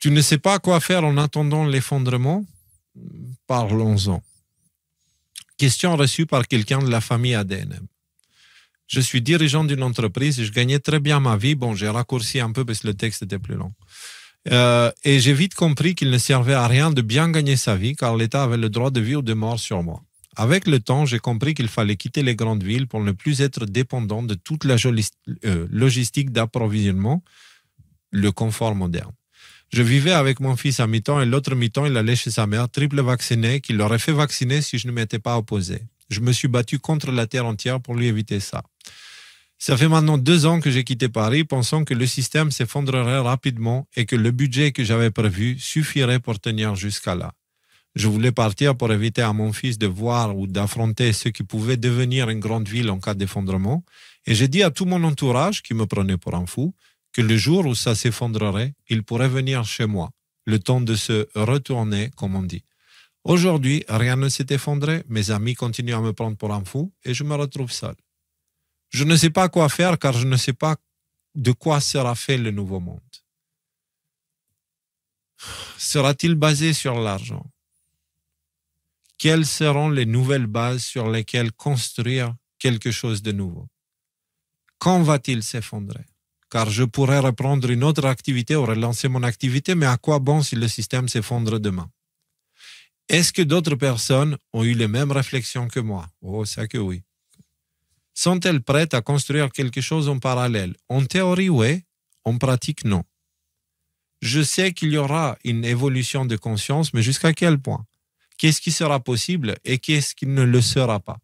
Tu ne sais pas quoi faire en attendant l'effondrement? Parlons-en. Question reçue par quelqu'un de la famille ADNM. Je suis dirigeant d'une entreprise et je gagnais très bien ma vie. Bon, j'ai raccourci un peu parce que le texte était plus long. Et j'ai vite compris qu'il ne servait à rien de bien gagner sa vie car l'État avait le droit de vie ou de mort sur moi. Avec le temps, j'ai compris qu'il fallait quitter les grandes villes pour ne plus être dépendant de toute la logistique d'approvisionnement, le confort moderne. Je vivais avec mon fils à mi-temps et l'autre mi-temps, il allait chez sa mère, triple vaccinée, qui l'aurait fait vacciner si je ne m'étais pas opposé. Je me suis battu contre la terre entière pour lui éviter ça. Ça fait maintenant 2 ans que j'ai quitté Paris, pensant que le système s'effondrerait rapidement et que le budget que j'avais prévu suffirait pour tenir jusqu'à là. Je voulais partir pour éviter à mon fils de voir ou d'affronter ce qui pouvait devenir une grande ville en cas d'effondrement. Et j'ai dit à tout mon entourage, qui me prenait pour un fou, que le jour où ça s'effondrerait, il pourrait venir chez moi, le temps de se retourner, comme on dit. Aujourd'hui, rien ne s'est effondré, mes amis continuent à me prendre pour un fou et je me retrouve seul. Je ne sais pas quoi faire car je ne sais pas de quoi sera fait le nouveau monde. Sera-t-il basé sur l'argent? Quelles seront les nouvelles bases sur lesquelles construire quelque chose de nouveau? Quand va-t-il s'effondrer? Car je pourrais reprendre une autre activité ou relancer mon activité, mais à quoi bon si le système s'effondre demain? Est-ce que d'autres personnes ont eu les mêmes réflexions que moi? Oh, ça que oui. Sont-elles prêtes à construire quelque chose en parallèle? En théorie, oui. En pratique, non. Je sais qu'il y aura une évolution de conscience, mais jusqu'à quel point? Qu'est-ce qui sera possible et qu'est-ce qui ne le sera pas?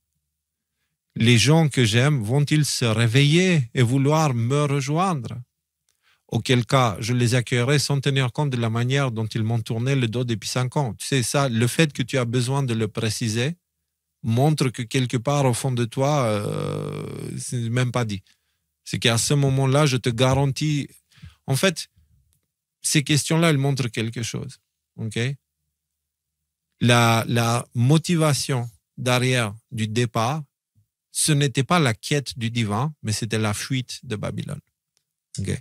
Les gens que j'aime vont-ils se réveiller et vouloir me rejoindre? Auquel cas, je les accueillerai sans tenir compte de la manière dont ils m'ont tourné le dos depuis 5 ans. Tu sais, ça, le fait que tu as besoin de le préciser montre que quelque part au fond de toi, c'est même pas dit. C'est qu'à ce moment-là, je te garantis... En fait, ces questions-là, elles montrent quelque chose. Ok? La motivation derrière du départ, ce n'était pas la quête du divin, mais c'était la fuite de Babylone. Okay.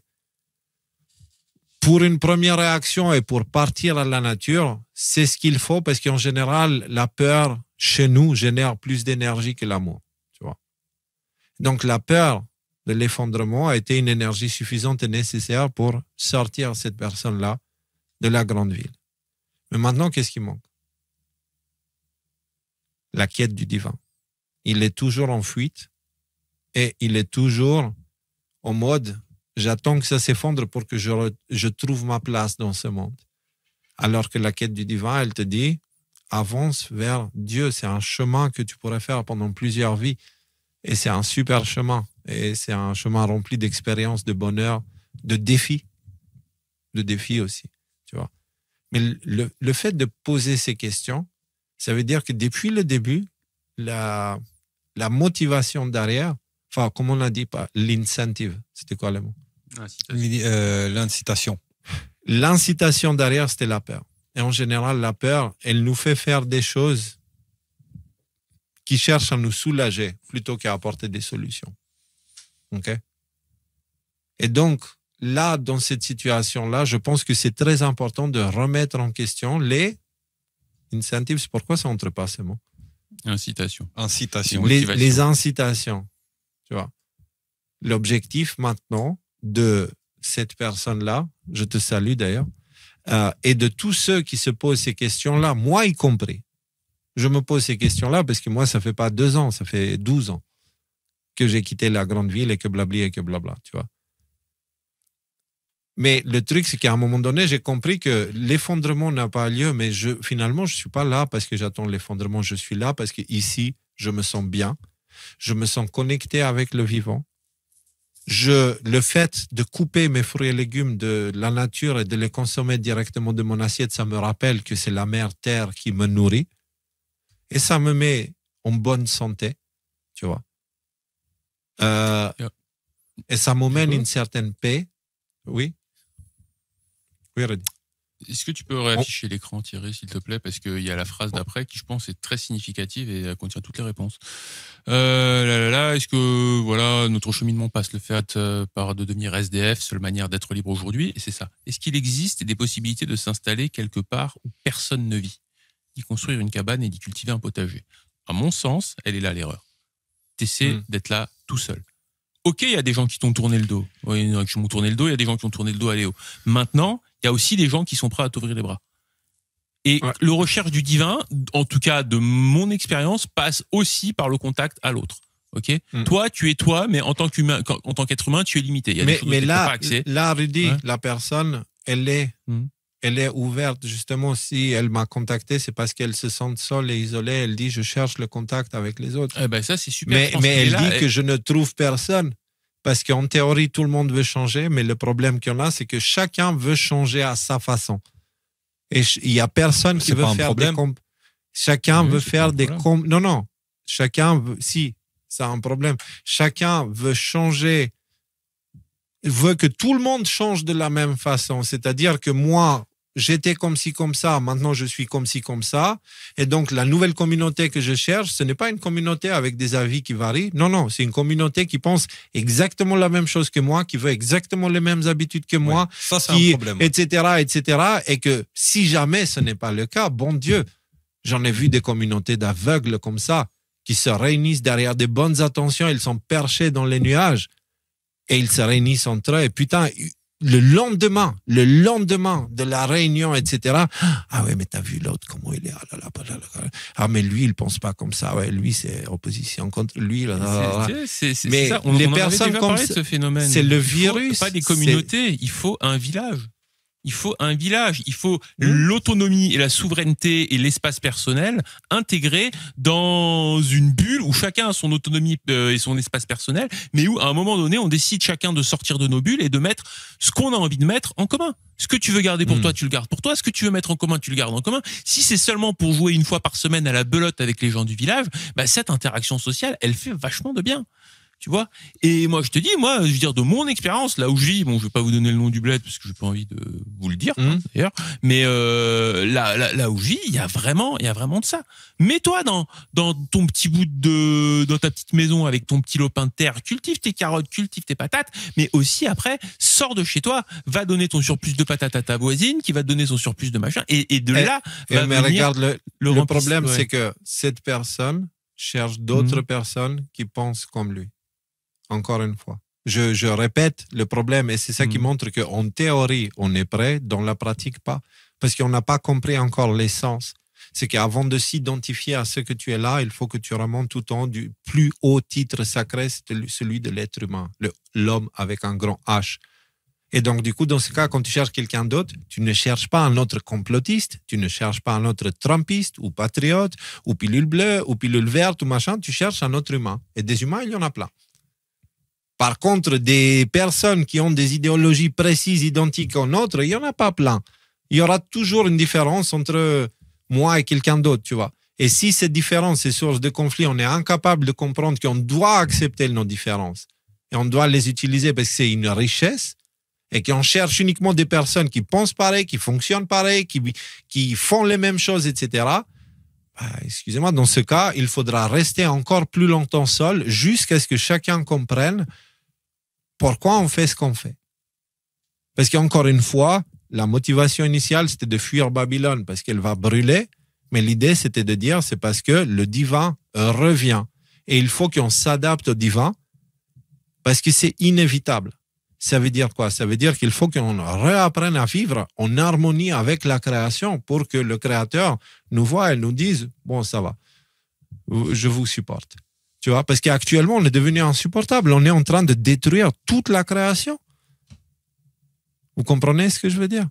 Pour une première réaction et pour partir à la nature, c'est ce qu'il faut parce qu'en général, la peur chez nous génère plus d'énergie que l'amour. Tu vois. Donc la peur de l'effondrement a été une énergie suffisante et nécessaire pour sortir cette personne-là de la grande ville. Mais maintenant, qu'est-ce qui manque? La quête du divin. Il est toujours en fuite et il est toujours en mode j'attends que ça s'effondre pour que je trouve ma place dans ce monde. Alors que la quête du divin, elle te dit avance vers Dieu. C'est un chemin que tu pourrais faire pendant plusieurs vies et c'est un super chemin et c'est un chemin rempli d'expériences, de bonheur, de défis aussi, tu vois. Mais le fait de poser ces questions, ça veut dire que depuis le début, la motivation derrière, enfin, comme on a dit, pas l'incentive, c'était quoi le mot? L'incitation. L'incitation derrière, c'était la peur. Et en général, la peur, elle nous fait faire des choses qui cherchent à nous soulager plutôt qu'à apporter des solutions. OK? Et donc, là, dans cette situation-là, je pense que c'est très important de remettre en question les incentives. C'est pourquoi ça entre pas ces mots? Incitation. Les incitations. Tu vois. L'objectif maintenant de cette personne-là, je te salue d'ailleurs, et de tous ceux qui se posent ces questions-là, moi y compris. Je me pose ces questions-là parce que moi, ça fait pas 2 ans, ça fait 12 ans que j'ai quitté la grande ville et que blabla, tu vois. Mais le truc, c'est qu'à un moment donné, j'ai compris que l'effondrement n'a pas lieu, mais finalement, je suis pas là parce que j'attends l'effondrement, je suis là parce que ici, je me sens bien, je me sens connecté avec le vivant. Le fait de couper mes fruits et légumes de la nature et de les consommer directement de mon assiette, ça me rappelle que c'est la mère terre qui me nourrit et ça me met en bonne santé, tu vois. Et ça m'emmène une certaine paix. Oui. Oui, Reddy. Est-ce que tu peux réafficher l'écran, Thierry, s'il te plaît, parce qu'il y a la phrase d'après qui, je pense, est très significative et elle contient toutes les réponses. Est-ce que voilà, notre cheminement passe le fait par de devenir SDF, seule manière d'être libre aujourd'hui, et c'est ça. Est-ce qu'il existe des possibilités de s'installer quelque part où personne ne vit, d'y construire une cabane et d'y cultiver un potager? À mon sens, elle est là l'erreur. T'essaies d'être là tout seul. Ok, il y a des gens qui t'ont tourné le dos. Oui, il y en a qui m'ont tourné le dos, il y a des gens qui ont tourné le dos à Léo. Maintenant, il y a aussi des gens qui sont prêts à t'ouvrir les bras. Et le recherche du divin, en tout cas de mon expérience, passe aussi par le contact à l'autre. Ok. Toi, tu es toi, mais en tant qu'être humain, tu es limité. Il y a des choses mais auxquelles t'as pas accès. là, Rudy, la personne, elle est ouverte. Justement, si elle m'a contacté, c'est parce qu'elle se sent seule et isolée. Elle dit, je cherche le contact avec les autres. Eh ben, ça, c'est super. Mais elle dit que je ne trouve personne. Parce qu'en théorie, tout le monde veut changer, mais le problème qu'il y en a, c'est que chacun veut changer à sa façon. Et il n'y a personne qui veut faire des chacun veut faire des non. Chacun veut, si, c'est un problème. Chacun veut changer, veut que tout le monde change de la même façon. C'est-à-dire que moi, j'étais comme ci, comme ça, maintenant je suis comme ci, comme ça. Et donc, la nouvelle communauté que je cherche, ce n'est pas une communauté avec des avis qui varient. Non, c'est une communauté qui pense exactement la même chose que moi, qui veut exactement les mêmes habitudes que moi, ça, c'est un problème. etc. Et que si jamais ce n'est pas le cas, bon Dieu, j'en ai vu des communautés d'aveugles comme ça, qui se réunissent derrière des bonnes intentions, ils sont perchés dans les nuages, et ils se réunissent entre eux, et putain, le lendemain de la réunion, etc. Ah ouais, mais t'as vu l'autre, comment il est. Ah, mais lui, il pense pas comme ça. Ouais, lui, c'est opposition contre lui. Mais ça. On personnes avait comme ce phénomène. C'est le virus. Pas des communautés. Il faut un village. Il faut l'autonomie et la souveraineté et l'espace personnel intégrés dans une bulle où chacun a son autonomie et son espace personnel, mais où à un moment donné, on décide chacun de sortir de nos bulles et de mettre ce qu'on a envie de mettre en commun. Ce que tu veux garder pour toi, tu le gardes pour toi. Ce que tu veux mettre en commun, tu le gardes en commun. Si c'est seulement pour jouer une fois par semaine à la belote avec les gens du village, bah, cette interaction sociale, elle fait vachement de bien. Tu vois. Et moi, je te dis, je veux dire, de mon expérience, là où je vis, bon, je vais pas vous donner le nom du bled parce que j'ai pas envie de vous le dire, d'ailleurs. Mais là où je vis, il y a vraiment de ça. Mets-toi dans ton petit bout dans ta petite maison avec ton petit lopin de terre, cultive tes carottes, cultive tes patates, mais aussi après, sors de chez toi, va donner ton surplus de patates à ta voisine, qui va te donner son surplus de machin, et de là, mais regarde, le problème, c'est que cette personne cherche d'autres personnes qui pensent comme lui. Encore une fois. Je répète le problème et c'est ça qui montre qu'en théorie, on est prêt, dans la pratique, pas. Parce qu'on n'a pas compris encore l'essence. C'est qu'avant de s'identifier à ce que tu es là, il faut que tu remontes tout en haut du plus haut titre sacré, c'est celui de l'être humain, l'homme avec un grand H. Et donc, du coup, dans ce cas, quand tu cherches quelqu'un d'autre, tu ne cherches pas un autre complotiste, tu ne cherches pas un autre trumpiste ou patriote ou pilule bleue ou pilule verte ou machin, tu cherches un autre humain. Et des humains, il y en a plein. Par contre, des personnes qui ont des idéologies précises, identiques aux nôtres, il n'y en a pas plein. Il y aura toujours une différence entre moi et quelqu'un d'autre, tu vois. Et si cette différence est source de conflit, on est incapable de comprendre qu'on doit accepter nos différences et on doit les utiliser parce que c'est une richesse et qu'on cherche uniquement des personnes qui pensent pareil, qui fonctionnent pareil, qui font les mêmes choses, etc. Excusez-moi, dans ce cas, il faudra rester encore plus longtemps seul jusqu'à ce que chacun comprenne pourquoi on fait ce qu'on fait. Parce qu'encore une fois, la motivation initiale, c'était de fuir Babylone parce qu'elle va brûler, mais l'idée, c'était de dire c'est parce que le divin revient. Et il faut qu'on s'adapte au divin parce que c'est inévitable. Ça veut dire quoi? Ça veut dire qu'il faut qu'on réapprenne à vivre en harmonie avec la création pour que le créateur nous voie et nous dise « Bon, ça va, je vous supporte ». Tu vois, parce qu'actuellement, on est devenu insupportable. On est en train de détruire toute la création. Vous comprenez ce que je veux dire?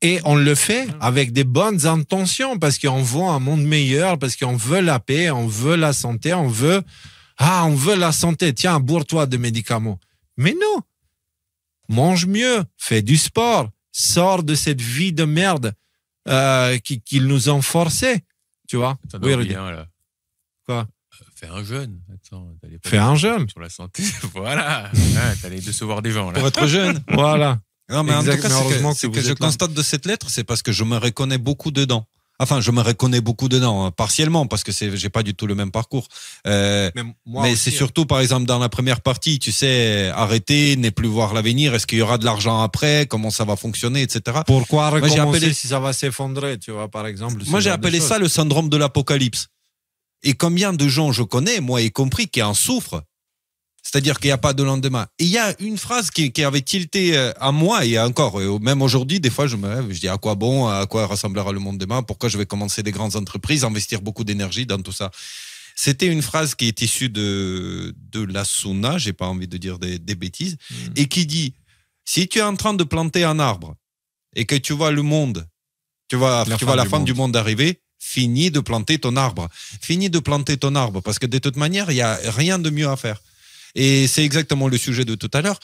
Et on le fait avec des bonnes intentions parce qu'on veut un monde meilleur, parce qu'on veut la paix, on veut la santé, on veut la santé. Tiens, bourre-toi de médicaments. Mais non. Mange mieux, fais du sport, sors de cette vie de merde qu'ils nous ont forcé. Tu vois? Oui, rien, là. Quoi? Fais un jeûne. Fais un jeûne. Sur la santé. Voilà. T'allais décevoir des gens, là. Pour être jeune. Voilà. Non, mais en tout cas, heureusement c'est que que vous je êtes là. constate de cette lettre, c'est parce que je me reconnais beaucoup dedans. Enfin, je me reconnais beaucoup dedans, hein, partiellement, parce que j'ai pas du tout le même parcours. Moi Mais aussi, c'est surtout, par exemple, dans la première partie, tu sais, arrêter, ne plus voir l'avenir, est-ce qu'il y aura de l'argent après, comment ça va fonctionner, etc. Pourquoi Moi, j'ai recommencer appelé- si ça va s'effondrer, tu vois, par exemple. Moi, j'ai appelé ça le syndrome de l'apocalypse. Et combien de gens je connais, moi y compris, qui en souffrent. C'est-à-dire qu'il n'y a pas de lendemain. Et il y a une phrase qui avait tilté à moi, et encore, même aujourd'hui, des fois, je me lève, je dis à quoi bon, à quoi ressemblera le monde demain, pourquoi je vais commencer des grandes entreprises, investir beaucoup d'énergie dans tout ça. C'était une phrase qui est issue de la Sunna, j'ai pas envie de dire des bêtises, et qui dit, si tu es en train de planter un arbre, et que tu vois le monde, tu vois la fin du monde arriver, finis de planter ton arbre. Finis de planter ton arbre, parce que de toute manière, il n'y a rien de mieux à faire. Et c'est exactement le sujet de tout à l'heure.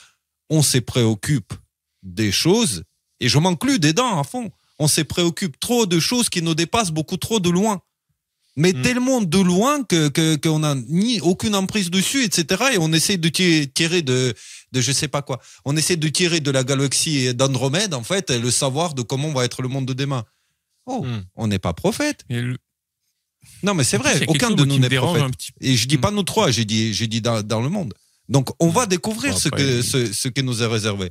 On se préoccupe des choses, et je m'inclus dedans à fond. On se préoccupe trop de choses qui nous dépassent beaucoup trop de loin. Mais tellement de loin qu'on n'a aucune emprise dessus, etc. Et on essaie de tirer de je sais pas quoi. On essaie de tirer de la galaxie d'Andromède, en fait, le savoir de comment va être le monde de demain. On n'est pas prophète. Non, mais c'est vrai, aucun de nous n'est prophète. Et je dis pas nous trois, j'ai dit dans le monde. Donc, on va découvrir ce que nous est réservé.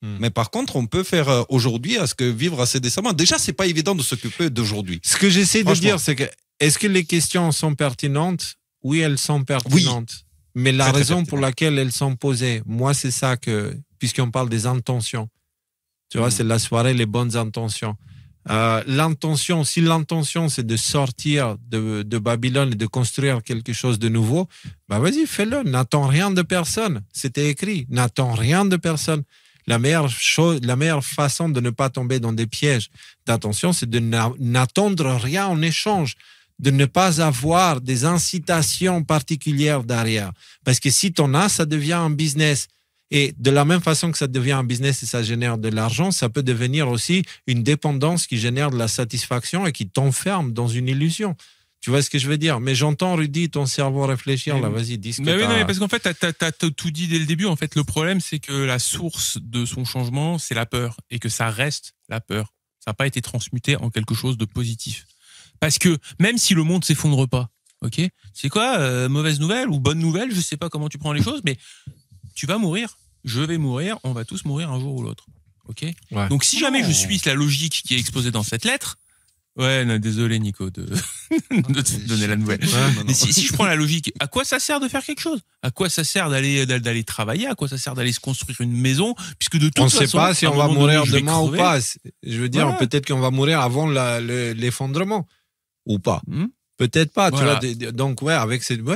Mais par contre, on peut faire aujourd'hui vivre assez décemment. Déjà, c'est pas évident de s'occuper d'aujourd'hui. Ce que j'essaie de dire, c'est que est-ce que les questions sont pertinentes? Oui, elles sont pertinentes. Oui. Mais la raison pour laquelle elles sont posées, moi, c'est ça puisqu'on parle des intentions. Tu vois, c'est la soirée, les bonnes intentions. L'intention, si l'intention c'est de sortir de Babylone et de construire quelque chose de nouveau, bah vas-y, fais-le. N'attends rien de personne. C'était écrit. N'attends rien de personne. La meilleure façon de ne pas tomber dans des pièges d'attention, c'est de n'attendre rien en échange, de ne pas avoir des incitations particulières derrière. Parce que si t'en as, ça devient un business. Et de la même façon que ça devient un business et ça génère de l'argent, ça peut devenir aussi une dépendance qui génère de la satisfaction et qui t'enferme dans une illusion. Tu vois ce que je veux dire? Mais j'entends, Rudy, ton cerveau réfléchir. Là, vas-y, dis ce que oui, non, mais parce qu'en fait, t'as tout dit dès le début. En fait, le problème, c'est que la source de son changement, c'est la peur. Et que ça reste la peur. Ça n'a pas été transmuté en quelque chose de positif. Parce que même si le monde s'effondre pas, ok, c'est quoi, mauvaise nouvelle ou bonne nouvelle, je sais pas comment tu prends les choses, mais tu vas mourir, je vais mourir, on va tous mourir un jour ou l'autre. Ok. Ouais. Donc si jamais je suis la logique qui est exposée dans cette lettre, ouais, non, désolé Nico de te donner la nouvelle. Ouais, mais si je prends la logique, à quoi ça sert de faire quelque chose? À quoi ça sert d'aller travailler? À quoi ça sert d'aller se construire une maison? Puisque de toute façon, on ne sait pas si on va mourir demain ou pas. Je veux dire, peut-être qu'on va mourir avant l'effondrement ou pas. Peut-être pas, voilà. Tu vois. Donc,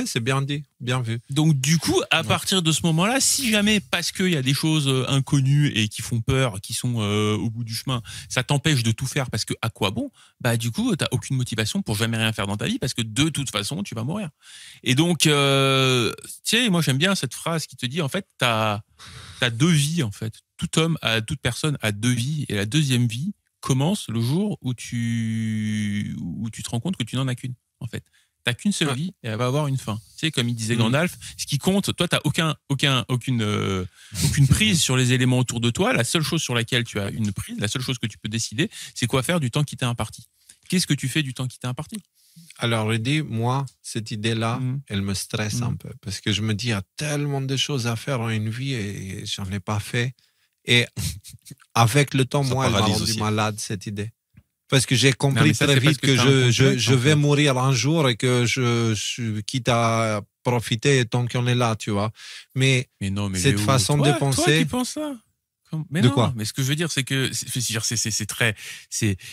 c'est bien dit, bien vu. Donc, du coup, à partir de ce moment-là, si jamais, parce qu'il y a des choses inconnues et qui font peur, qui sont au bout du chemin, ça t'empêche de tout faire parce que à quoi bon? Bah, du coup, t'as aucune motivation pour jamais rien faire dans ta vie parce que de toute façon, tu vas mourir. Et donc, tu sais, moi, j'aime bien cette phrase qui te dit, en fait, t'as deux vies, en fait. Toute personne a deux vies et la deuxième vie commence le jour où tu te rends compte que tu n'en as qu'une. En fait, t'as qu'une seule vie et elle va avoir une fin. Tu sais, comme il disait Gandalf, ce qui compte, toi, t'as aucune prise sur les éléments autour de toi. La seule chose sur laquelle tu as une prise, la seule chose que tu peux décider, c'est quoi faire du temps qui t'est imparti. Qu'est-ce que tu fais du temps qui t'est imparti? Alors, Rudy, moi, cette idée-là, elle me stresse un peu parce que je me dis, il y a tellement de choses à faire en une vie et j'en ai pas fait. Et avec le temps, moi, elle m'a rendu malade, cette idée. Parce que j'ai compris très vite que je vais mourir un jour et que je quitte à profiter tant qu'on est là, tu vois. Mais cette façon de penser... Toi qui penses ça? Mais de non, quoi? mais ce que je veux dire, c'est que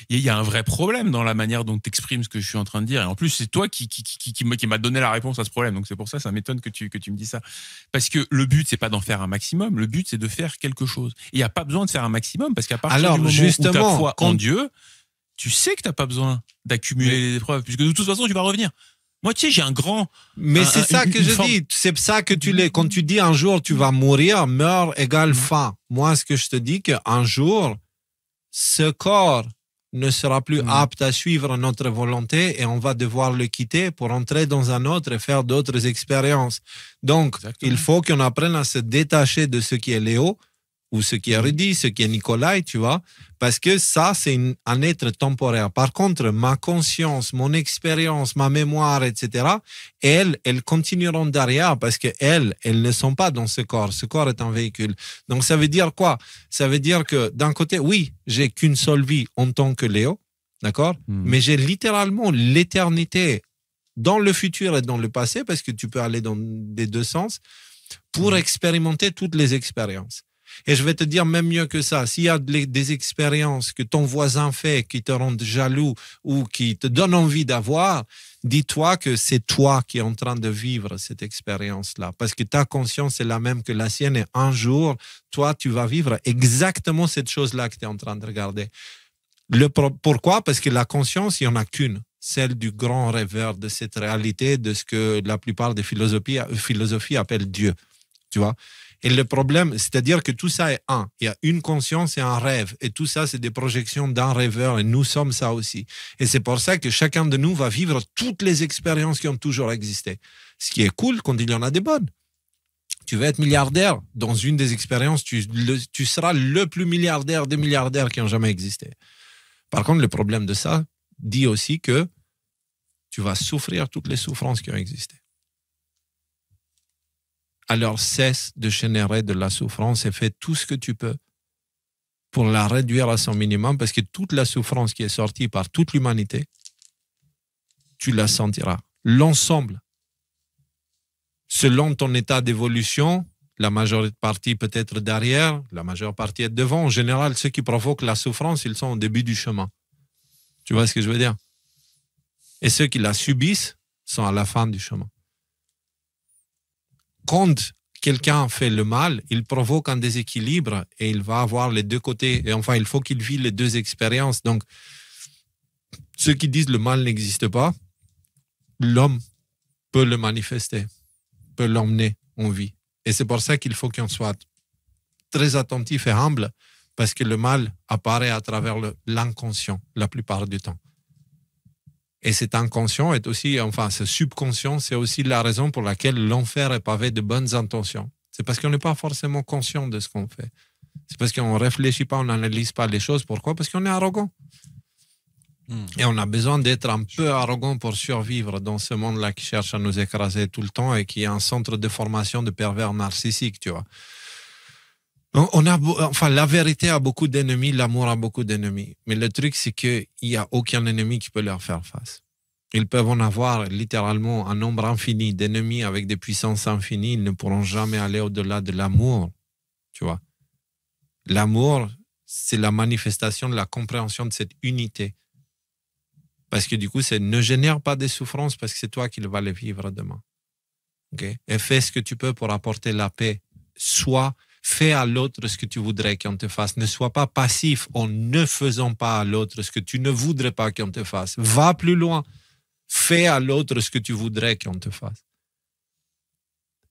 il y a un vrai problème dans la manière dont tu exprimes ce que je suis en train de dire. Et en plus, c'est toi qui m'a donné la réponse à ce problème. Donc c'est pour ça m'étonne que tu me dis ça. Parce que le but, c'est pas d'en faire un maximum. Le but, c'est de faire quelque chose. Il n'y a pas besoin de faire un maximum parce qu'à partir du moment où tu as foi en Dieu, tu sais que tu n'as pas besoin d'accumuler les épreuves puisque de toute façon, tu vas revenir. Moi, tu sais, j'ai un grand... Mais c'est ça que je dis. C'est ça que quand tu dis un jour tu vas mourir, meurt égale fin. Moi, ce que je te dis, qu'un jour, ce corps ne sera plus apte à suivre notre volonté et on va devoir le quitter pour entrer dans un autre et faire d'autres expériences. Donc, il faut qu'on apprenne à se détacher de ce qui est Léo ou ce qui est Rudy, ce qui est Nikolai, tu vois, parce que ça, c'est un être temporaire. Par contre, ma conscience, mon expérience, ma mémoire, etc., elles continueront derrière parce qu'elles ne sont pas dans ce corps. Ce corps est un véhicule. Donc, ça veut dire quoi? Ça veut dire que d'un côté, oui, j'ai qu'une seule vie en tant que Léo, d'accord? Mais j'ai littéralement l'éternité dans le futur et dans le passé, parce que tu peux aller dans les deux sens, pour expérimenter toutes les expériences. Et je vais te dire même mieux que ça. S'il y a des expériences que ton voisin fait qui te rendent jaloux ou qui te donnent envie d'avoir, dis-toi que c'est toi qui es en train de vivre cette expérience-là. Parce que ta conscience est la même que la sienne et un jour, toi, tu vas vivre exactement cette chose-là que tu es en train de regarder. Pourquoi? Parce que la conscience, il n'y en a qu'une. Celle du grand rêveur de cette réalité, de ce que la plupart des philosophies appellent Dieu. Tu vois? Et le problème, c'est-à-dire que tout ça est un. Il y a une conscience et un rêve. Et tout ça, c'est des projections d'un rêveur. Et nous sommes ça aussi. Et c'est pour ça que chacun de nous va vivre toutes les expériences qui ont toujours existé. Ce qui est cool quand il y en a des bonnes. Tu veux être milliardaire, dans une des expériences, tu seras le plus milliardaire des milliardaires qui ont jamais existé. Par contre, le problème de ça dit aussi que tu vas souffrir toutes les souffrances qui ont existé. Alors cesse de générer de la souffrance et fais tout ce que tu peux pour la réduire à son minimum, parce que toute la souffrance qui est sortie par toute l'humanité, tu la sentiras. L'ensemble, selon ton état d'évolution, la majeure partie peut être derrière, la majeure partie est devant. En général, ceux qui provoquent la souffrance, ils sont au début du chemin. Tu vois ce que je veux dire? Et ceux qui la subissent sont à la fin du chemin. Quand quelqu'un fait le mal, il provoque un déséquilibre et il va avoir les deux côtés. Et enfin, il faut qu'il vive les deux expériences. Donc, ceux qui disent le mal n'existe pas, l'homme peut le manifester, peut l'emmener en vie. Et c'est pour ça qu'il faut qu'on soit très attentif et humble, parce que le mal apparaît à travers l'inconscient la plupart du temps. Et cet inconscient est aussi, enfin, ce subconscient, c'est aussi la raison pour laquelle l'enfer est pavé de bonnes intentions. C'est parce qu'on n'est pas forcément conscient de ce qu'on fait. C'est parce qu'on ne réfléchit pas, on n'analyse pas les choses. Pourquoi? Parce qu'on est arrogant. Et on a besoin d'être un peu arrogant pour survivre dans ce monde-là qui cherche à nous écraser tout le temps et qui est un centre de formation de pervers narcissiques, tu vois. La vérité a beaucoup d'ennemis, l'amour a beaucoup d'ennemis. Mais le truc, c'est qu'il n'y a aucun ennemi qui peut leur faire face. Ils peuvent en avoir littéralement un nombre infini d'ennemis avec des puissances infinies. Ils ne pourront jamais aller au-delà de l'amour, tu vois. L'amour, c'est la manifestation de la compréhension de cette unité. Parce que du coup, ne génère pas de souffrances parce que c'est toi qui vas les vivre demain. Okay? Et fais ce que tu peux pour apporter la paix. Fais à l'autre ce que tu voudrais qu'on te fasse. Ne sois pas passif en ne faisant pas à l'autre ce que tu ne voudrais pas qu'on te fasse. Va plus loin. Fais à l'autre ce que tu voudrais qu'on te fasse.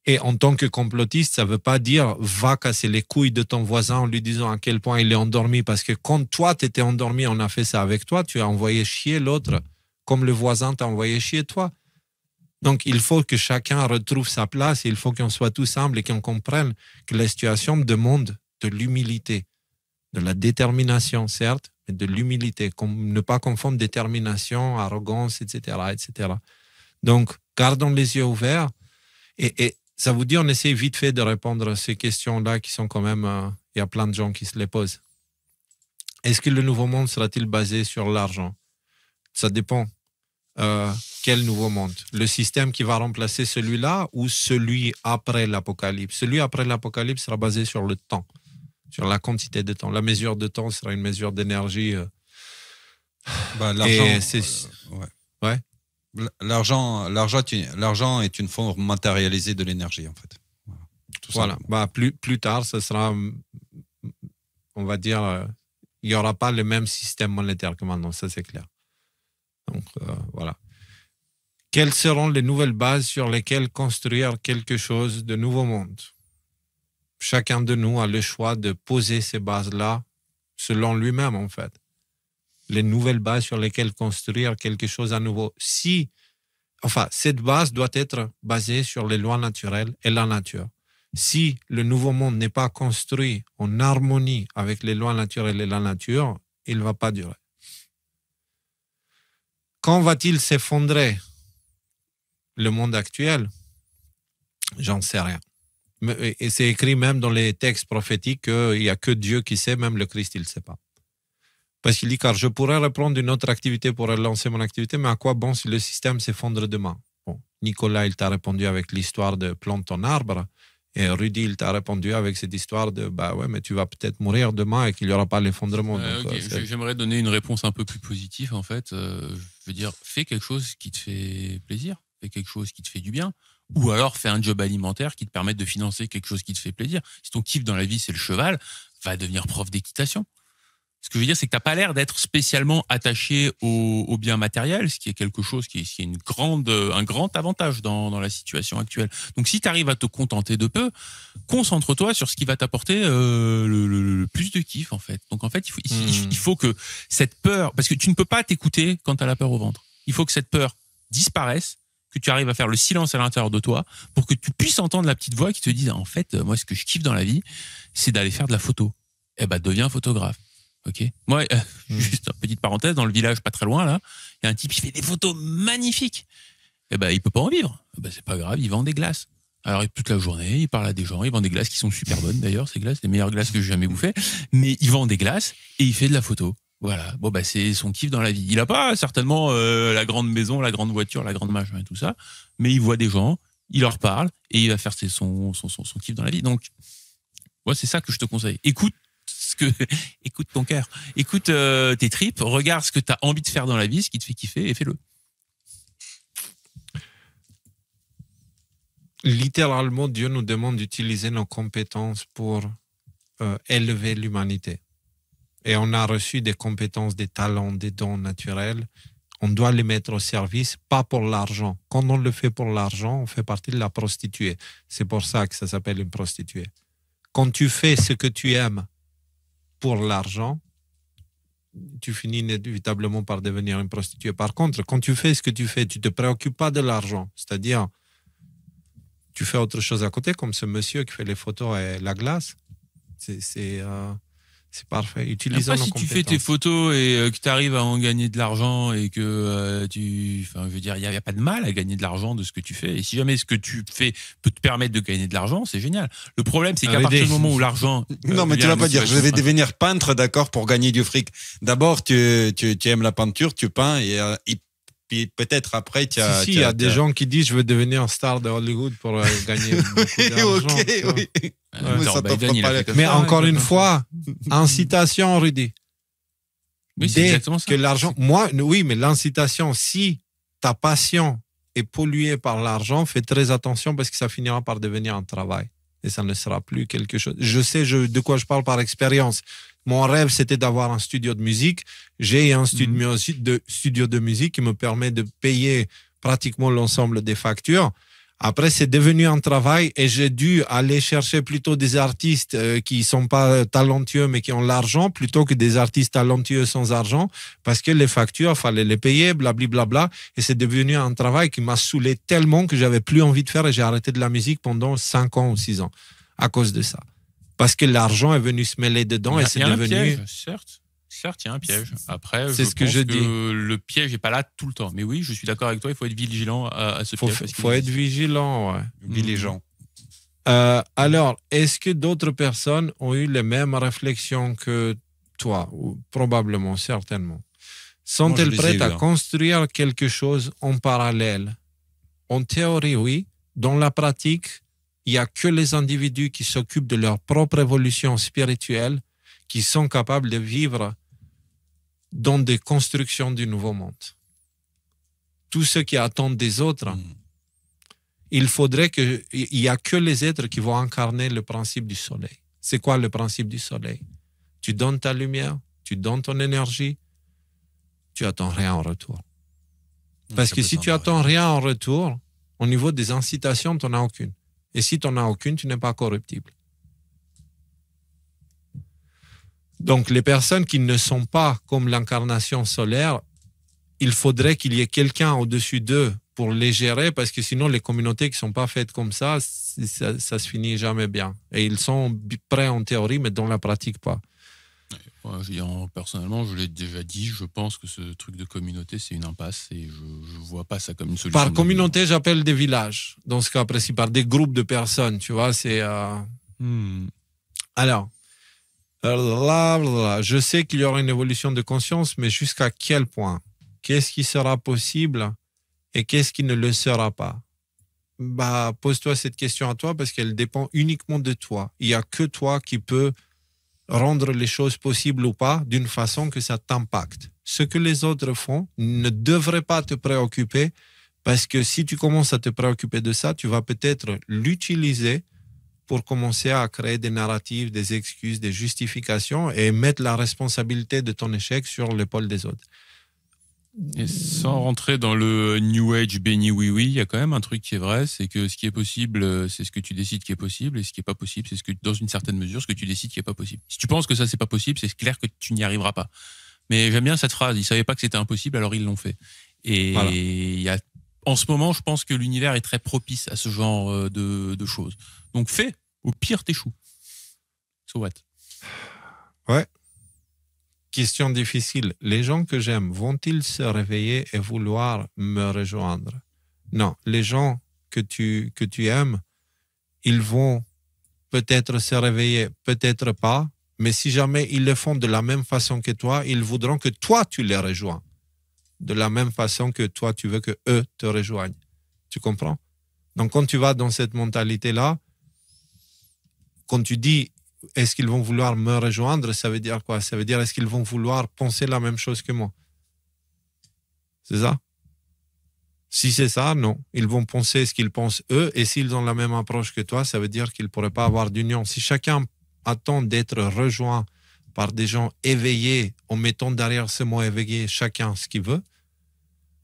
Et en tant que complotiste, ça ne veut pas dire va casser les couilles de ton voisin en lui disant à quel point il est endormi. Parce que quand toi, tu étais endormi, on a fait ça avec toi, tu as envoyé chier l'autre comme le voisin t'a envoyé chier toi. Donc, il faut que chacun retrouve sa place et il faut qu'on soit tous humbles et qu'on comprenne que la situation demande de l'humilité, de la détermination, certes, mais de l'humilité. Ne pas confondre détermination, arrogance, etc., etc. Donc, gardons les yeux ouverts et ça vous dit, on essaie vite fait de répondre à ces questions-là qui sont quand même, il y a plein de gens qui se les posent. Est-ce que le nouveau monde sera-t-il basé sur l'argent? Ça dépend. Quel nouveau monde? Le système qui va remplacer celui-là ou celui après l'Apocalypse? Celui après l'Apocalypse sera basé sur le temps, sur la quantité de temps. La mesure de temps sera une mesure d'énergie. L'argent est une forme matérialisée de l'énergie, en fait. Voilà. Plus tard, ce sera, on va dire, il n'y aura pas le même système monétaire que maintenant, ça c'est clair. Donc, voilà. Quelles seront les nouvelles bases sur lesquelles construire quelque chose de nouveau monde? Chacun de nous a le choix de poser ces bases-là selon lui-même, en fait. Les nouvelles bases sur lesquelles construire quelque chose à nouveau. Cette base doit être basée sur les lois naturelles et la nature. Si le nouveau monde n'est pas construit en harmonie avec les lois naturelles et la nature, il ne va pas durer. Quand va-t-il s'effondrer, le monde actuel? J'en sais rien. Et c'est écrit même dans les textes prophétiques qu'il n'y a que Dieu qui sait, même le Christ, il ne sait pas. Parce qu'il dit, car je pourrais reprendre une autre activité pour relancer mon activité, mais à quoi bon si le système s'effondre demain? Bon, Nicolas, il t'a répondu avec l'histoire de plante ton arbre, et Rudy, il t'a répondu avec cette histoire de, bah ouais, mais tu vas peut-être mourir demain et qu'il n'y aura pas l'effondrement. Okay. J'aimerais donner une réponse un peu plus positive, en fait. Je veux dire, fais quelque chose qui te fait plaisir, fais quelque chose qui te fait du bien, ou alors fais un job alimentaire qui te permette de financer quelque chose qui te fait plaisir. Si ton kiff dans la vie, c'est le cheval, va devenir prof d'équitation. Ce que je veux dire, c'est que tu n'as pas l'air d'être spécialement attaché au bien matériel, ce qui est quelque chose qui est un grand avantage dans la situation actuelle. Donc, si tu arrives à te contenter de peu, concentre-toi sur ce qui va t'apporter le plus de kiff, en fait. Donc, en fait, il faut que cette peur, parce que tu ne peux pas t'écouter quand tu as la peur au ventre. Il faut que cette peur disparaisse, que tu arrives à faire le silence à l'intérieur de toi pour que tu puisses entendre la petite voix qui te dit, en fait, moi, ce que je kiffe dans la vie, c'est d'aller faire de la photo. Eh ben, deviens photographe. Ok. Moi, juste une petite parenthèse, dans le village pas très loin là, il y a un type qui fait des photos magnifiques. Eh ben, il peut pas en vivre. Eh ben, c'est pas grave, il vend des glaces. Alors toute la journée, il parle à des gens, il vend des glaces qui sont super bonnes d'ailleurs, ces glaces, les meilleures glaces que j'ai jamais bouffées. Mais il vend des glaces et il fait de la photo. Voilà. Bon bah c'est son kiff dans la vie. Il a pas certainement la grande maison, la grande voiture, la grande machin et tout ça, mais il voit des gens, il leur parle et il va faire son kiff dans la vie. Donc, moi c'est ça que je te conseille. Écoute ton cœur, écoute tes tripes, regarde ce que tu as envie de faire dans la vie, ce qui te fait kiffer et fais-le. Littéralement, Dieu nous demande d'utiliser nos compétences pour élever l'humanité. Et on a reçu des compétences, des talents, des dons naturels. On doit les mettre au service, pas pour l'argent. Quand on le fait pour l'argent, on fait partie de la prostituée. C'est pour ça que ça s'appelle une prostituée. Quand tu fais ce que tu aimes pour l'argent, tu finis inévitablement par devenir une prostituée. Par contre, quand tu fais ce que tu fais, tu ne te préoccupes pas de l'argent. C'est-à-dire, tu fais autre chose à côté, comme ce monsieur qui fait les photos et la glace. C'est parfait. Utilisons nos compétences. Si tu fais tes photos et que tu arrives à en gagner de l'argent et que je veux dire, il n'y a pas de mal à gagner de l'argent de ce que tu fais. Et si jamais ce que tu fais peut te permettre de gagner de l'argent, c'est génial. Le problème, c'est qu'à partir du moment où l'argent... Non, mais tu vas pas dire, je vais devenir peintre, d'accord, pour gagner du fric. D'abord, tu aimes la peinture, tu peins et puis peut-être après, il y a des gens qui disent, je veux devenir star de Hollywood pour gagner beaucoup d'argent. Ok, oui. Mais encore une fois, incitation, Rudy. Oui, c'est exactement ça. Que l'argent, oui, mais l'incitation, si ta passion est polluée par l'argent, fais très attention parce que ça finira par devenir un travail et ça ne sera plus quelque chose. Je sais de quoi je parle par expérience. Mon rêve, c'était d'avoir un studio de musique. J'ai un studio de musique qui me permet de payer pratiquement l'ensemble des factures. Après, c'est devenu un travail et j'ai dû aller chercher plutôt des artistes qui ne sont pas talentueux mais qui ont l'argent plutôt que des artistes talentueux sans argent parce que les factures, il fallait les payer, blablabla. Et c'est devenu un travail qui m'a saoulé tellement que j'avais plus envie de faire et j'ai arrêté de la musique pendant 5 ans ou 6 ans à cause de ça. Parce que l'argent est venu se mêler dedans et c'est devenu... Piège, certes, il y a un piège. Après, je pense que le piège n'est pas là tout le temps. Mais oui, je suis d'accord avec toi, il faut être vigilant à ce piège. Il faut être vigilant, ouais. Vigilant. Alors, est-ce que d'autres personnes ont eu les mêmes réflexions que toi? Ou probablement, certainement. Sont-elles prêtes à construire quelque chose en parallèle? En théorie, oui. Dans la pratique, il n'y a que les individus qui s'occupent de leur propre évolution spirituelle qui sont capables de vivre dans des constructions du nouveau monde. Tous ceux qui attendent des autres, il n'y a que les êtres qui vont incarner le principe du soleil. C'est quoi le principe du soleil? Tu donnes ta lumière, tu donnes ton énergie, tu attends rien en retour. Parce que si tu attends rien en retour, au niveau des incitations, tu n'en as aucune. Et si tu n'en as aucune, tu n'es pas corruptible. Donc, les personnes qui ne sont pas comme l'incarnation solaire, il faudrait qu'il y ait quelqu'un au-dessus d'eux pour les gérer, parce que sinon, les communautés qui ne sont pas faites comme ça, ça se finit jamais bien. Et ils sont prêts en théorie, mais dans la pratique, pas. Ouais, personnellement, je l'ai déjà dit, je pense que ce truc de communauté, c'est une impasse et je ne vois pas ça comme une solution. Par communauté, j'appelle des villages, dans ce cas précis, par des groupes de personnes, tu vois, c'est... Alors, je sais qu'il y aura une évolution de conscience, mais jusqu'à quel point? Qu'est-ce qui sera possible et qu'est-ce qui ne le sera pas? Bah, pose-toi cette question à toi parce qu'elle dépend uniquement de toi. Il n'y a que toi qui peux rendre les choses possibles ou pas d'une façon que ça t'impacte. Ce que les autres font ne devrait pas te préoccuper parce que si tu commences à te préoccuper de ça, tu vas peut-être l'utiliser pour commencer à créer des narratives, des excuses, des justifications et mettre la responsabilité de ton échec sur l'épaule des autres. Et sans rentrer dans le New Age béni oui, il y a quand même un truc qui est vrai, c'est que ce qui est possible, c'est ce que tu décides qui est possible, et ce qui est pas possible, c'est ce que, dans une certaine mesure, ce que tu décides qui est pas possible. Si tu penses que ça c'est pas possible, c'est clair que tu n'y arriveras pas. Mais j'aime bien cette phrase, ils savaient pas que c'était impossible, alors ils l'ont fait. Et voilà. Il y a, en ce moment, je pense que l'univers est très propice à ce genre de choses. Donc fais, au pire t'échoues. So what? Ouais. Question difficile. Les gens que j'aime, vont-ils se réveiller et vouloir me rejoindre? Non. Les gens que tu aimes, ils vont peut-être se réveiller, peut-être pas, mais si jamais ils le font de la même façon que toi, ils voudront que toi, tu les rejoins. De la même façon que toi, tu veux que eux te rejoignent. Tu comprends? Donc, quand tu vas dans cette mentalité-là, quand tu dis est-ce qu'ils vont vouloir me rejoindre, ça veut dire quoi? Ça veut dire est-ce qu'ils vont vouloir penser la même chose que moi? C'est ça? Si c'est ça, non. Ils vont penser ce qu'ils pensent eux, et s'ils ont la même approche que toi, ça veut dire qu'ils ne pourraient pas avoir d'union. Si chacun attend d'être rejoint par des gens éveillés, en mettant derrière ce mot éveillé chacun ce qu'il veut,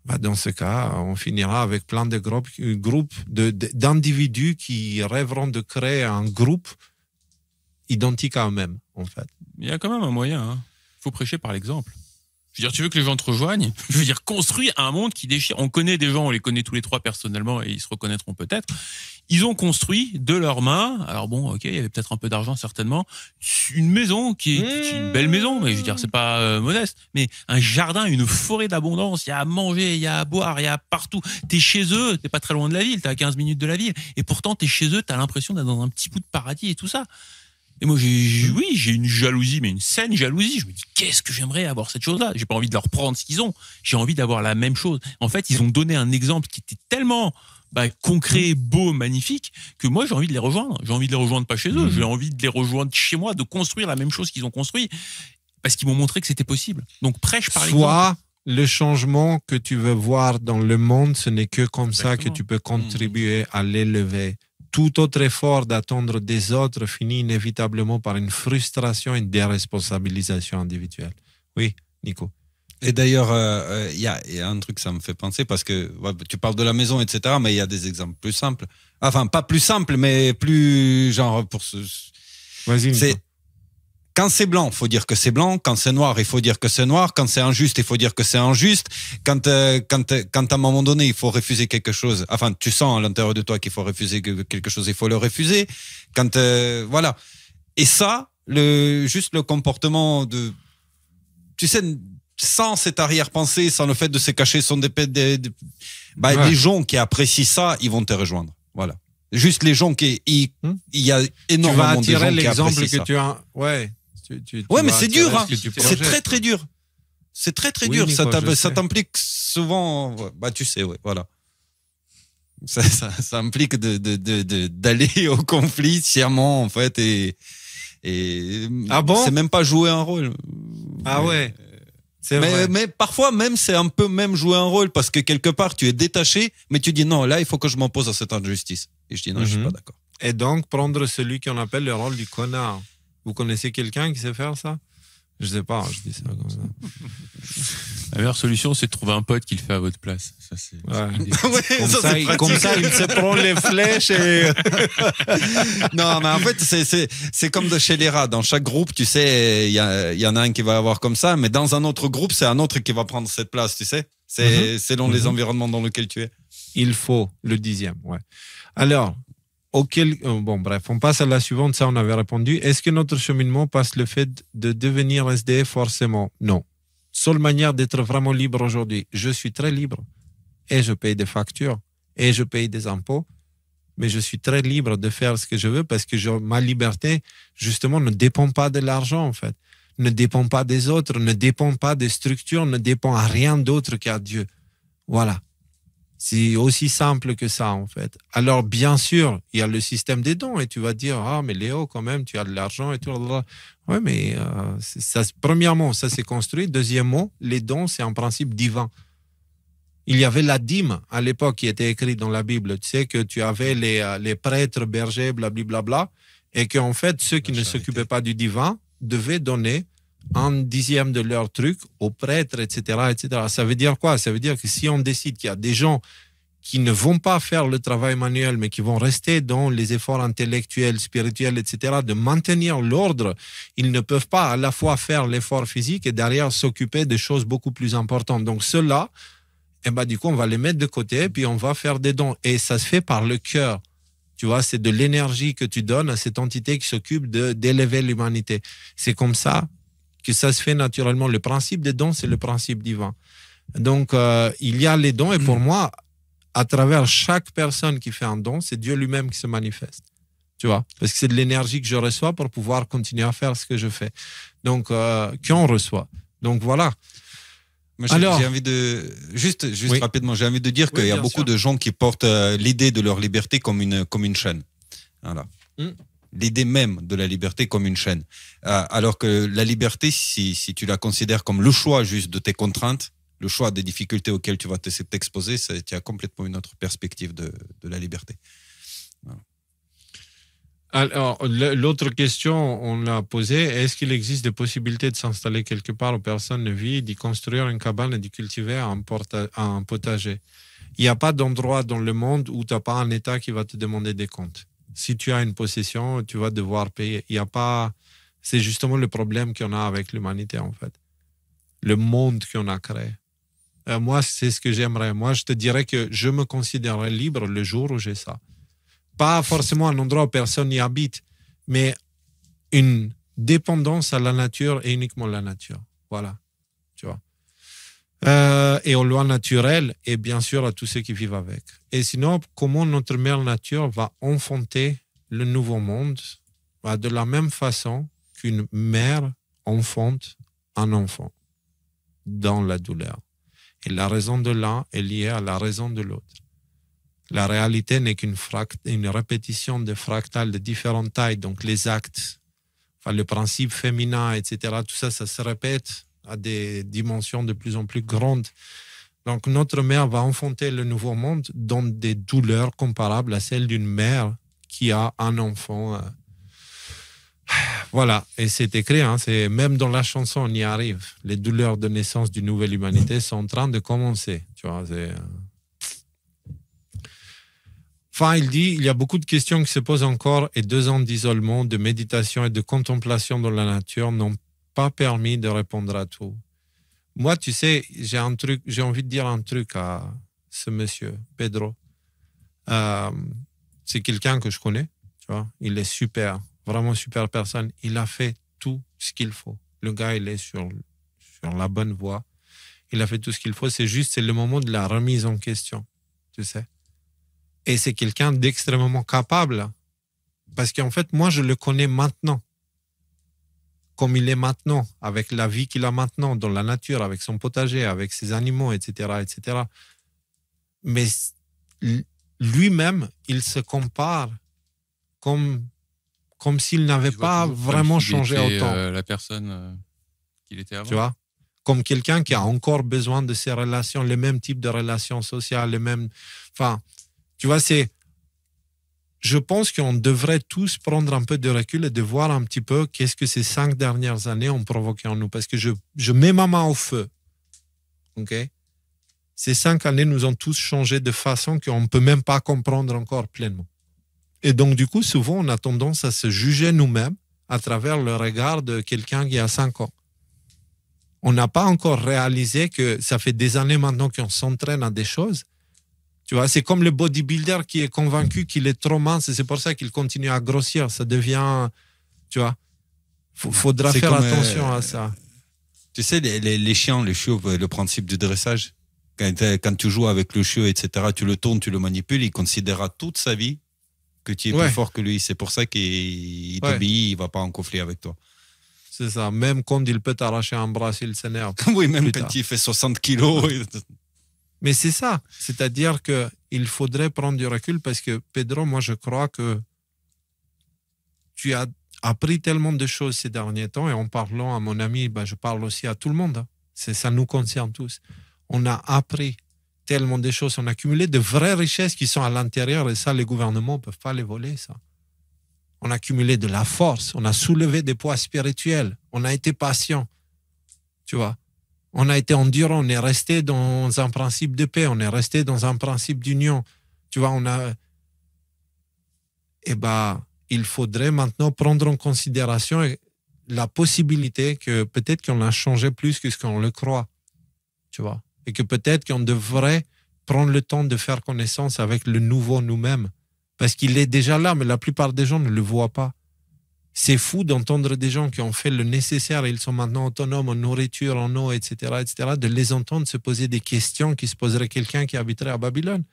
bah dans ce cas, on finira avec plein de groupes d'individus qui rêveront de créer un groupe identique à eux-mêmes, en fait. Il y a quand même un moyen. Hein. Faut prêcher par l'exemple. Je veux dire, tu veux que les gens te rejoignent? Je veux dire, construis un monde qui déchire. On connaît des gens, on les connaît tous les trois personnellement et ils se reconnaîtront peut-être. Ils ont construit de leurs mains, alors bon, ok, il y avait peut-être un peu d'argent certainement, une maison qui est une belle maison, mais je veux dire, c'est pas modeste, mais un jardin, une forêt d'abondance, il y a à manger, il y a à boire, il y a partout. T'es chez eux, t'es pas très loin de la ville, t'es à 15 minutes de la ville, et pourtant t'es chez eux, t'as l'impression d'être dans un petit bout de paradis et tout ça. Et moi, j'ai une jalousie, mais une saine jalousie. Je me dis, qu'est-ce que j'aimerais avoir cette chose-là? J'ai pas envie de leur prendre ce qu'ils ont. J'ai envie d'avoir la même chose. En fait, ils ont donné un exemple qui était tellement concret, beau, magnifique, que moi, j'ai envie de les rejoindre. J'ai envie de les rejoindre pas chez eux. J'ai envie de les rejoindre chez moi, de construire la même chose qu'ils ont construit. Parce qu'ils m'ont montré que c'était possible. Donc, prêche par l'exemple. Soit le changement que tu veux voir dans le monde, ce n'est que comme ça que tu peux contribuer à l'élever. Tout autre effort d'attendre des autres finit inévitablement par une frustration et une déresponsabilisation individuelle. Oui, Nico. Et d'ailleurs, il y a un truc, ça me fait penser, parce que tu parles de la maison, etc., mais il y a des exemples plus simples. Enfin, pas plus simples, mais plus genre pour ce... Vas-y, Nico. Quand c'est blanc, il faut dire que c'est blanc. Quand c'est noir, il faut dire que c'est noir. Quand c'est injuste, il faut dire que c'est injuste. Quand à un moment donné, il faut refuser quelque chose. Enfin, tu sens à l'intérieur de toi qu'il faut refuser quelque chose, il faut le refuser. Quand voilà. Et ça, juste le comportement de, tu sais, sans cette arrière-pensée, sans le fait de se cacher son les gens qui apprécient ça, ils vont te rejoindre. Voilà. Juste les gens il y a énormément de gens qui apprécient ça. Tu vas attirer l'exemple que tu as. Ouais. Ouais, mais c'est dur, hein. C'est très très dur. C'est très très dur. Nico, ça t'implique souvent, tu sais, ouais, voilà. Ça implique d'aller au conflit sciemment, en fait, et ah bon? C'est même pas jouer un rôle. Ah ouais. Mais parfois même c'est un peu même jouer un rôle, parce que quelque part tu es détaché, mais tu dis non, là il faut que je m'oppose à cette injustice. Et je dis non, je suis pas d'accord. Et donc prendre celui qu'on appelle le rôle du connard. Vous connaissez quelqu'un qui sait faire ça? Je sais pas, je dis ça comme ça. La meilleure solution, c'est de trouver un pote qui le fait à votre place. Ça, c'est comme ça, il se prend les flèches et... Non, mais en fait, c'est comme de chez les rats. Dans chaque groupe, tu sais, il y en a un qui va avoir comme ça, mais dans un autre groupe, c'est un autre qui va prendre cette place, tu sais. C'est selon les environnements dans lesquels tu es. Il faut le 10e, ouais. Alors, bon, bref, on passe à la suivante, ça on avait répondu. Est-ce que notre cheminement passe le fait de devenir SDF forcément? Non. Seule manière d'être vraiment libre aujourd'hui. Je suis très libre et je paye des factures et je paye des impôts, mais je suis très libre de faire ce que je veux parce que ma liberté, justement, ne dépend pas de l'argent, en fait. Ne dépend pas des autres, ne dépend pas des structures, ne dépend à rien d'autre qu'à Dieu. Voilà. C'est aussi simple que ça, en fait. Alors, bien sûr, il y a le système des dons et tu vas dire, ah, mais Léo, quand même, tu as de l'argent et tout. Oui, mais ça, premièrement, ça s'est construit. Deuxièmement, les dons, c'est un principe divin. Il y avait la dîme à l'époque qui était écrite dans la Bible. Tu sais que tu avais les prêtres, bergers, blablabla, et qu'en fait, ceux qui ne s'occupaient pas du divin devaient donner 1/10 de leur truc aux prêtres, etc., etc. Ça veut dire quoi? Ça veut dire que si on décide qu'il y a des gens qui ne vont pas faire le travail manuel, mais qui vont rester dans les efforts intellectuels, spirituels, etc., de maintenir l'ordre, ils ne peuvent pas à la fois faire l'effort physique et derrière s'occuper de choses beaucoup plus importantes. Donc ceux-là, du coup, on va les mettre de côté, puis on va faire des dons. Et ça se fait par le cœur. Tu vois, c'est de l'énergie que tu donnes à cette entité qui s'occupe d'élever l'humanité. C'est comme ça que ça se fait naturellement. Le principe des dons, c'est le principe divin. Donc, il y a les dons, et pour moi, à travers chaque personne qui fait un don, c'est Dieu lui-même qui se manifeste. Tu vois, parce que c'est de l'énergie que je reçois pour pouvoir continuer à faire ce que je fais. Donc, qu'on reçoit. Donc, voilà. Moi, j'ai envie de juste oui. Rapidement, j'ai envie de dire qu'il y a beaucoup de gens qui portent l'idée de leur liberté comme une chaîne. Voilà. L'idée même de la liberté comme une chaîne. Alors que la liberté, si tu la considères comme le choix juste de tes contraintes, le choix des difficultés auxquelles tu vas t'exposer, tu as complètement une autre perspective de la liberté. Voilà. Alors, l'autre question, on l'a posée, est-ce qu'il existe des possibilités de s'installer quelque part où personne ne vit, d'y construire une cabane et d'y cultiver un potager? Il n'y a pas d'endroit dans le monde où tu n'as pas un État qui va te demander des comptes. Si tu as une possession, tu vas devoir payer. Il y a pas... C'est justement le problème qu'on a avec l'humanité, en fait. Le monde qu'on a créé. Moi, c'est ce que j'aimerais. Moi, je te dirais que je me considérerais libre le jour où j'ai ça. Pas forcément un endroit où personne n'y habite, mais une dépendance à la nature et uniquement la nature. Voilà, tu vois. Et aux lois naturelles et bien sûr à tous ceux qui vivent avec. Et sinon, comment notre mère nature va enfanter le nouveau monde? De la même façon qu'une mère enfante un enfant dans la douleur. Et la raison de l'un est liée à la raison de l'autre. La réalité n'est qu'une répétition de fractales de différentes tailles. Donc les actes, le principe féminin, etc., tout ça, ça se répète à des dimensions de plus en plus grandes. Donc notre mère va enfanter le nouveau monde dans des douleurs comparables à celles d'une mère qui a un enfant. Voilà, et c'est écrit, même dans la chanson, on y arrive. Les douleurs de naissance d'une nouvelle humanité sont en train de commencer. Tu vois, Enfin, il dit, il y a beaucoup de questions qui se posent encore et 2 ans d'isolement, de méditation et de contemplation dans la nature n'ont pas permis de répondre à tout. Moi, tu sais, j'ai envie de dire un truc à ce monsieur, Pedro. C'est quelqu'un que je connais, tu vois. Il est super, vraiment super personne. Il a fait tout ce qu'il faut. Le gars, il est sur la bonne voie. Il a fait tout ce qu'il faut. C'est le moment de la remise en question, tu sais. Et c'est quelqu'un d'extrêmement capable. Parce qu'en fait, moi, je le connais maintenant. Comme il est maintenant, avec la vie qu'il a maintenant, dans la nature, avec son potager, avec ses animaux, etc., etc. Mais lui-même, il se compare comme s'il n'avait pas vraiment changé autant. La personne qu'il était avant. Tu vois? Comme quelqu'un qui a encore besoin de ses relations, les mêmes types de relations sociales, les mêmes... Enfin... Tu vois, je pense qu'on devrait tous prendre un peu de recul et de voir un petit peu qu'est-ce que ces 5 dernières années ont provoqué en nous. Parce que je mets ma main au feu. Ok? Ces 5 années nous ont tous changé de façon qu'on ne peut même pas comprendre encore pleinement. Et donc, du coup, souvent, on a tendance à se juger nous-mêmes à travers le regard de quelqu'un qui a 5 ans. On n'a pas encore réalisé que ça fait des années maintenant qu'on s'entraîne à des choses Tu vois, c'est comme le bodybuilder qui est convaincu qu'il est trop mince et c'est pour ça qu'il continue à grossir. Ça devient, tu vois, faudra C'est faire comme, attention à ça. Tu sais, les chiens, les chiots, le principe du dressage, quand tu joues avec le chiot, etc., tu le tournes, tu le manipules, il considérera toute sa vie que tu es Ouais. plus fort que lui. C'est pour ça qu'il t'obéit, il va pas en conflit avec toi. C'est ça. Même quand il peut t'arracher un bras s'il s'énerve. Oui, même Plus quand tard. il fait 60 kilos. Mais c'est ça. C'est-à-dire qu'il faudrait prendre du recul parce que, Pedro, moi, je crois que tu as appris tellement de choses ces derniers temps et en parlant à mon ami, je parle aussi à tout le monde. Hein. Ça nous concerne tous. On a appris tellement de choses. On a accumulé de vraies richesses qui sont à l'intérieur et ça, les gouvernements ne peuvent pas les voler, ça. On a accumulé de la force. On a soulevé des poids spirituels. On a été patient. Tu vois. On a été endurant. On est resté dans un principe de paix. On est resté dans un principe d'union. Tu vois, il faudrait maintenant prendre en considération la possibilité que peut-être qu'on a changé plus que ce qu'on le croit. Tu vois. Et que peut-être qu'on devrait prendre le temps de faire connaissance avec le nouveau nous-mêmes. Parce qu'il est déjà là, mais la plupart des gens ne le voient pas. C'est fou d'entendre des gens qui ont fait le nécessaire et ils sont maintenant autonomes en nourriture, en eau, etc., de les entendre se poser des questions qui se poserait quelqu'un qui habiterait à Babylone.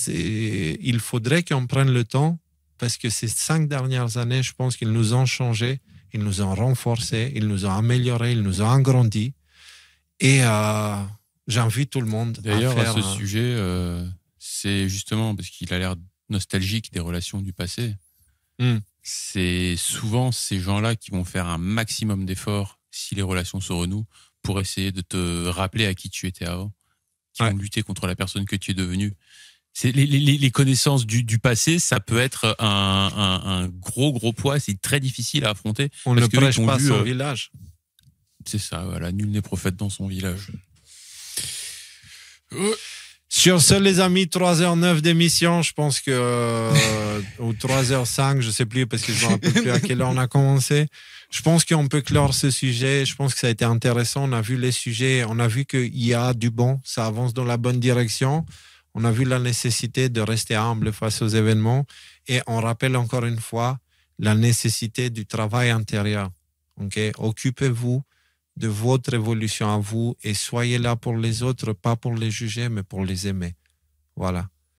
Il faudrait qu'on prenne le temps parce que ces 5 dernières années, je pense qu'ils nous ont changé, ils nous ont renforcés, ils nous ont améliorés, ils nous ont agrandis. Et j'invite tout le monde D'ailleurs, à faire... à ce sujet, c'est justement parce qu'il a l'air nostalgique des relations du passé. C'est souvent ces gens-là qui vont faire un maximum d'efforts si les relations se renouent pour essayer de te rappeler à qui tu étais avant, qui vont lutter contre la personne que tu es devenue. C'est les connaissances du passé, ça peut être un gros poids, c'est très difficile à affronter. On ne prêche pas son village. C'est ça, voilà, nul n'est prophète dans son village. Sur ce, les amis, 3h09 d'émission, je pense que, ou 3h05, je ne sais plus, parce que je ne me rappelle plus à quelle heure on a commencé. Je pense qu'on peut clore ce sujet. Je pense que ça a été intéressant. On a vu les sujets, on a vu qu'il y a du bon, ça avance dans la bonne direction. On a vu la nécessité de rester humble face aux événements. Et on rappelle encore une fois la nécessité du travail intérieur. Okay? Occupez-vous de votre évolution à vous et soyez là pour les autres, pas pour les juger, mais pour les aimer. Voilà.